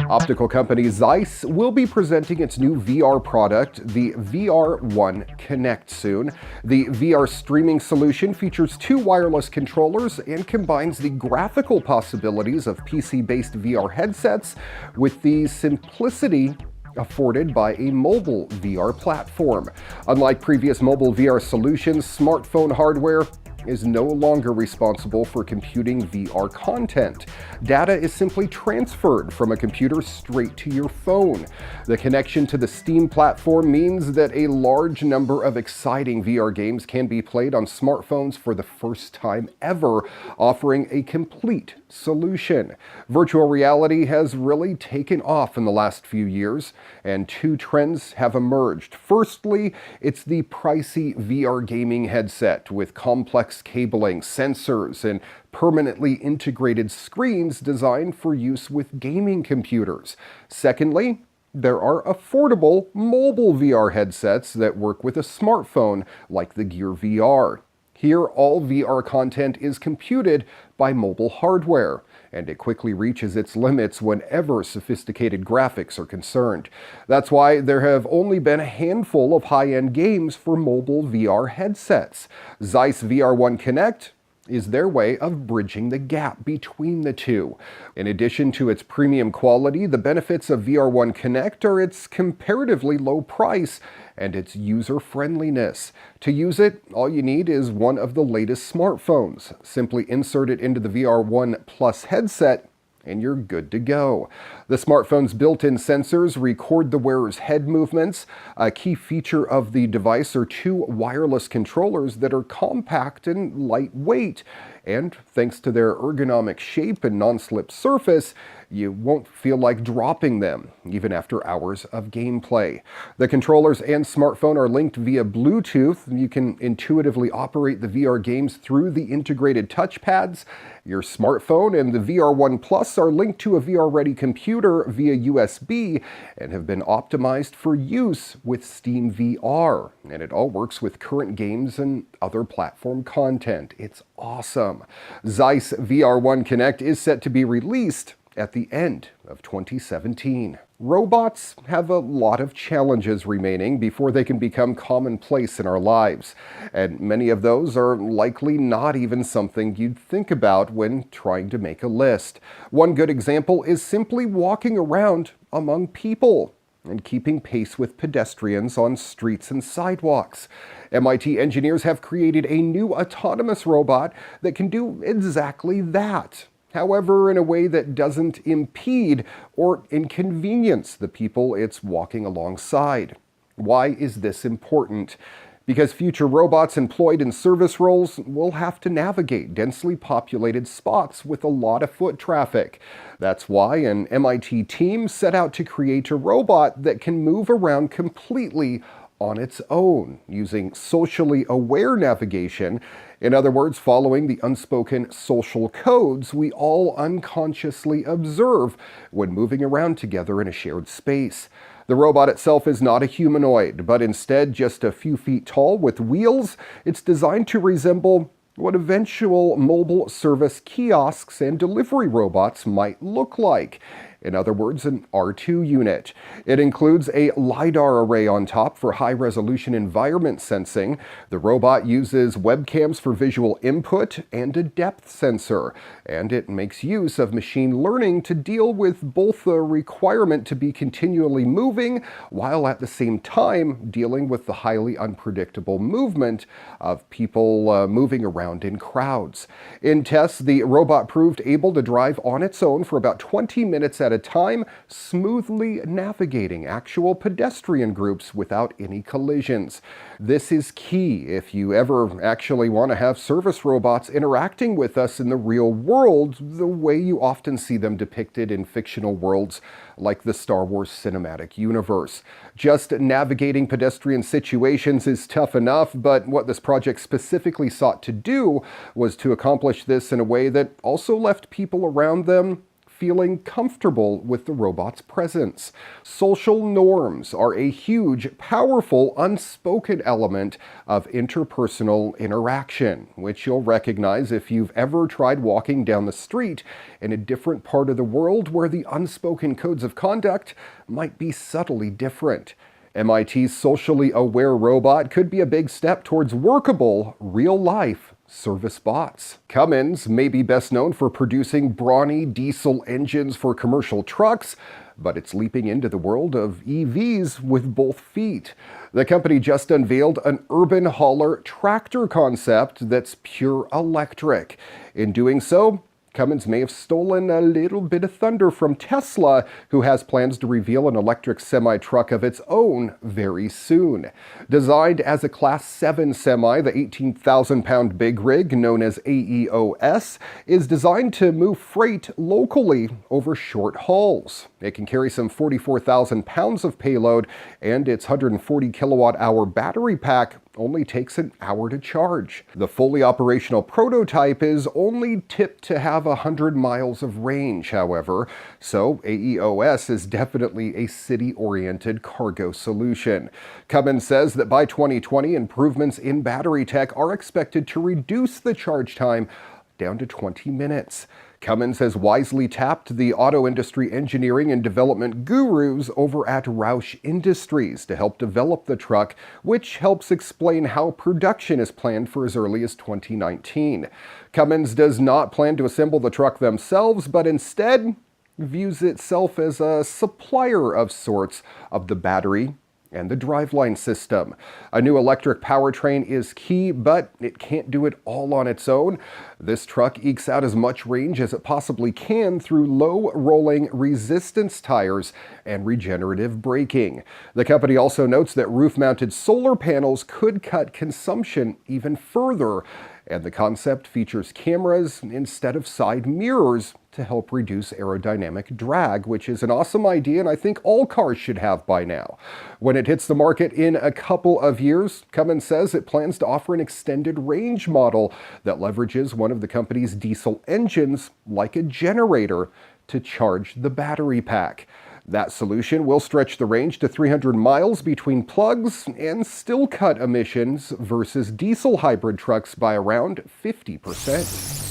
Optical company Zeiss will be presenting its new VR product, the VR1 Connect, soon. The VR streaming solution features two wireless controllers and combines the graphical possibilities of PC-based VR headsets with the simplicity afforded by a mobile VR platform. Unlike previous mobile VR solutions, smartphone hardware is no longer responsible for computing VR content. Data is simply transferred from a computer straight to your phone. The connection to the Steam platform means that a large number of exciting VR games can be played on smartphones for the first time ever, offering a complete solution. Virtual reality has really taken off in the last few years, and two trends have emerged. Firstly, it's the pricey VR gaming headset with complex cabling, sensors, and permanently integrated screens designed for use with gaming computers. Secondly, there are affordable mobile VR headsets that work with a smartphone, like the Gear VR. Here, all VR content is computed by mobile hardware, and it quickly reaches its limits whenever sophisticated graphics are concerned. That's why there have only been a handful of high-end games for mobile VR headsets. Zeiss VR1 Connect is their way of bridging the gap between the two. In addition to its premium quality, the benefits of VR1 Connect are its comparatively low price and its user-friendliness. To use it, all you need is one of the latest smartphones. Simply insert it into the VR1 Plus headset and you're good to go. The smartphone's built-in sensors record the wearer's head movements. A key feature of the device are two wireless controllers that are compact and lightweight. And thanks to their ergonomic shape and non-slip surface, you won't feel like dropping them, even after hours of gameplay. The controllers and smartphone are linked via Bluetooth. You can intuitively operate the VR games through the integrated touchpads. Your smartphone and the VR1 Plus are linked to a VR-ready computer via USB and have been optimized for use with Steam VR. And it all works with current games and other platform content. It's awesome. Zeiss VR1 Connect is set to be released at the end of 2017. Robots have a lot of challenges remaining before they can become commonplace in our lives, and many of those are likely not even something you'd think about when trying to make a list. One good example is simply walking around among people and keeping pace with pedestrians on streets and sidewalks. MIT engineers have created a new autonomous robot that can do exactly that. However, in a way that doesn't impede or inconvenience the people it's walking alongside. Why is this important? Because future robots employed in service roles will have to navigate densely populated spots with a lot of foot traffic. That's why an MIT team set out to create a robot that can move around completely on its own, using socially aware navigation. In other words, following the unspoken social codes we all unconsciously observe when moving around together in a shared space. The robot itself is not a humanoid, but instead just a few feet tall with wheels. It's designed to resemble what eventual mobile service kiosks and delivery robots might look like. In other words, an R2 unit. It includes a LiDAR array on top for high-resolution environment sensing. The robot uses webcams for visual input and a depth sensor. And it makes use of machine learning to deal with both the requirement to be continually moving, while at the same time dealing with the highly unpredictable movement of people moving around in crowds. In tests, the robot proved able to drive on its own for about 20 minutes at a time, smoothly navigating actual pedestrian groups without any collisions. This is key if you ever actually want to have service robots interacting with us in the real world the way you often see them depicted in fictional worlds like the Star Wars cinematic universe. Just navigating pedestrian situations is tough enough, but what this project specifically sought to do was to accomplish this in a way that also left people around them feeling comfortable with the robot's presence. Social norms are a huge, powerful, unspoken element of interpersonal interaction, which you'll recognize if you've ever tried walking down the street in a different part of the world where the unspoken codes of conduct might be subtly different. MIT's socially aware robot could be a big step towards workable, real-life service bots. Cummins may be best known for producing brawny diesel engines for commercial trucks, but it's leaping into the world of EVs with both feet. The company just unveiled an urban hauler tractor concept that's pure electric. In doing so, Cummins may have stolen a little bit of thunder from Tesla, who has plans to reveal an electric semi-truck of its own very soon. Designed as a Class 7 semi, the 18,000-pound big rig, known as AEOS, is designed to move freight locally over short hauls. It can carry some 44,000 pounds of payload, and its 140 kilowatt-hour battery pack only takes an hour to charge. The fully operational prototype is only tipped to have 100 miles of range, however, so AEOS is definitely a city-oriented cargo solution. Cummins says that by 2020, improvements in battery tech are expected to reduce the charge time down to 20 minutes. Cummins has wisely tapped the auto industry engineering and development gurus over at Roush Industries to help develop the truck, which helps explain how production is planned for as early as 2019. Cummins does not plan to assemble the truck themselves, but instead views itself as a supplier of sorts of the battery and the driveline system. A new electric powertrain is key, but it can't do it all on its own. This truck ekes out as much range as it possibly can through low rolling resistance tires and regenerative braking. The company also notes that roof-mounted solar panels could cut consumption even further, and the concept features cameras instead of side mirrors to help reduce aerodynamic drag, which is an awesome idea and I think all cars should have by now. When it hits the market in a couple of years, Cummins says it plans to offer an extended range model that leverages one of the company's diesel engines like a generator to charge the battery pack. That solution will stretch the range to 300 miles between plugs and still cut emissions versus diesel hybrid trucks by around 50%.